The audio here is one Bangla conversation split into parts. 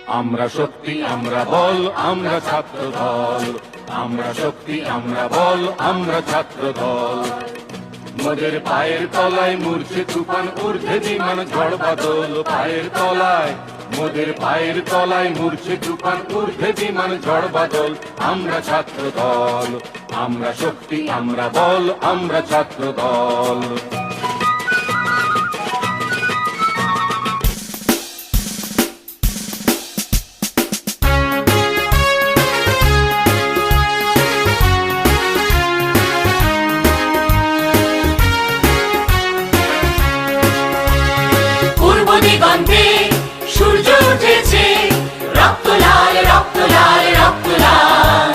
আমরা শক্তি আমরা বল আমরা ছাত্র দল, আমরা শক্তি আমরা বল আমরা ছাত্র দল। মোদের পায়ের তলায় মূর্ছে তুফান, ঊর্ধ্বে বিমান ঝড় বাদল। পায়ের তলায় মোদের পায়ের তলায় মূর্ছে তুফান, ঊর্ধ্বে বিমান ঝড় বাদল। আমরা ছাত্র দল, আমরা শক্তি আমরা বল আমরা ছাত্র দল। দিগন্তে সূর্য উঠেছে, রক্ত লাল রক্ত লাল রক্ত লাল।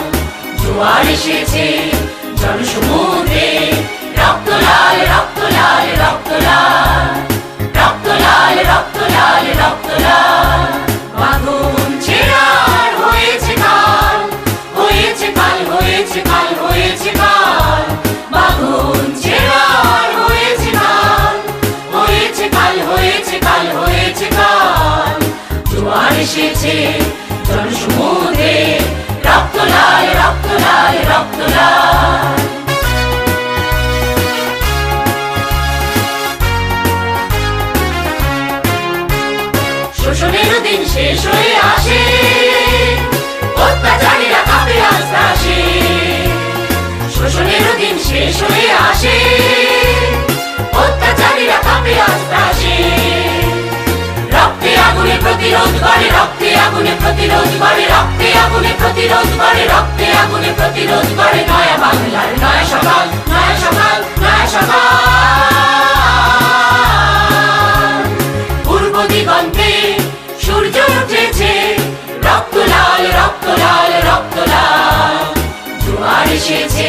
জোয়ার এসেছে জনসমুদ্রে, রক্ত লাল রক্ত লাল রক্ত লাল। রক্ত লাল রক্ত লাল রক্ত লাল। বাঁধন ছেঁড়ার হয়েছে কাল, হয়েছে কাল হয়েছে কাল হয়েছে কাল। বাঁধন ছেঁড়ার হয়েছে কাল, হয়েছে কাল হয়েছে কাল হয়েছে কাল। জোয়ার এসেছে জনসমুদ্রে, রক্ত লাল রক্ত লাল রক্ত লাল। শোষণের দিন শেষ হয়ে আসে, অত্যাচারীরা কাঁপে আস্তে আসে। শোষণের দিন শেষ হয়ে আসে, অত্যাচারীরা কাঁপে আস্তে আসে। রক্তে আগুনে প্রতিরোধ করে, রক্তে আগুনে প্রতিরোধ করে, রক্তে আগুনে প্রতিরোধ করে, রক্তে আগুনে প্রতিরোধ করে। নয়া বাংলার নয়া সকাল, নয়া সকাল নয়া সকাল। পূর্ব দিগন্তে সূর্য উঠেছে, রক্ত লাল রক্ত লাল রক্ত লাল। জোয়ার এসেছে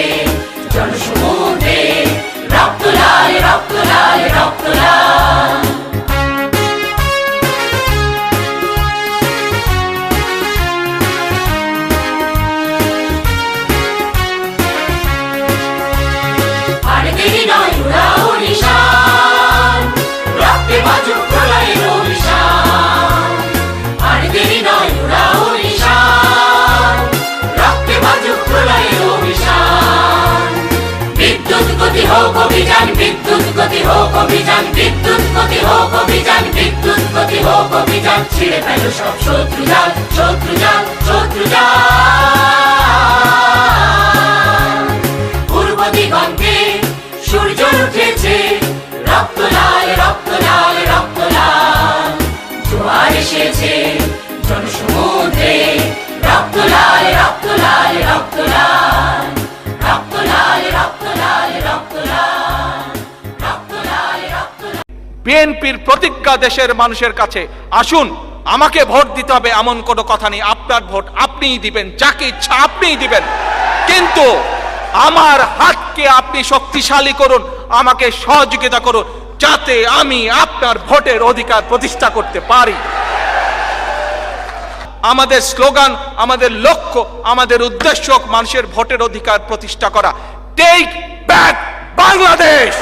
জনসমুদ্রে, রক্ত লাল রক্ত লাল রক্ত লাল। আর দেরি নয় উড়াও নিশান, রক্তে বাজুক প্রলয়ের অভিশান। আর দেরি নয় উড়াও নিশান, রক্তে বাজুক প্রলয়ের অভিশান। বিদ্যুৎ গতি হোক অভিযান, বিদ্যুৎ গতি হোক অভিযান, বিদ্যুৎ গতি হোক অভিযান, বিদ্যুৎ গতি হোক অভিযান। ছিঁড়ে ফেলো সব শত্রু জাল, শত্রু জাল শত্রু জাল। পূর্ব দিগন্তে সূর্য উঠেছে, রক্ত লাল রক্ত লাল রক্ত লাল। জোয়ার এসেছে জনসমুদ্রে, রক্ত লাল রক্ত লাল রক্ত লাল। রক্ত লাল রক্ত লাল রক্ত লাল। রক্ত লাল রক্ত লাল। বিএনপির প্রতিজ্ঞা দেশের মানুষের কাছে, আসুন আমাকে ভোট দিতে হবে এমন কোনো কথা নেই। আপনার ভোট আপনিই দিবেন, যাকে ইচ্ছা আপনিই দিবেন, কিন্তু আমার হাতকে আপনি শক্তিশালী করুন, আমাকে সহযোগিতা করুন, যাতে আমি আপনার ভোটের অধিকার প্রতিষ্ঠা করতে পারি। আমাদের স্লোগান, আমাদের লক্ষ্য, আমাদের উদ্দেশ্য মানুষের ভোটের অধিকার প্রতিষ্ঠা করা। Take back Bangladesh.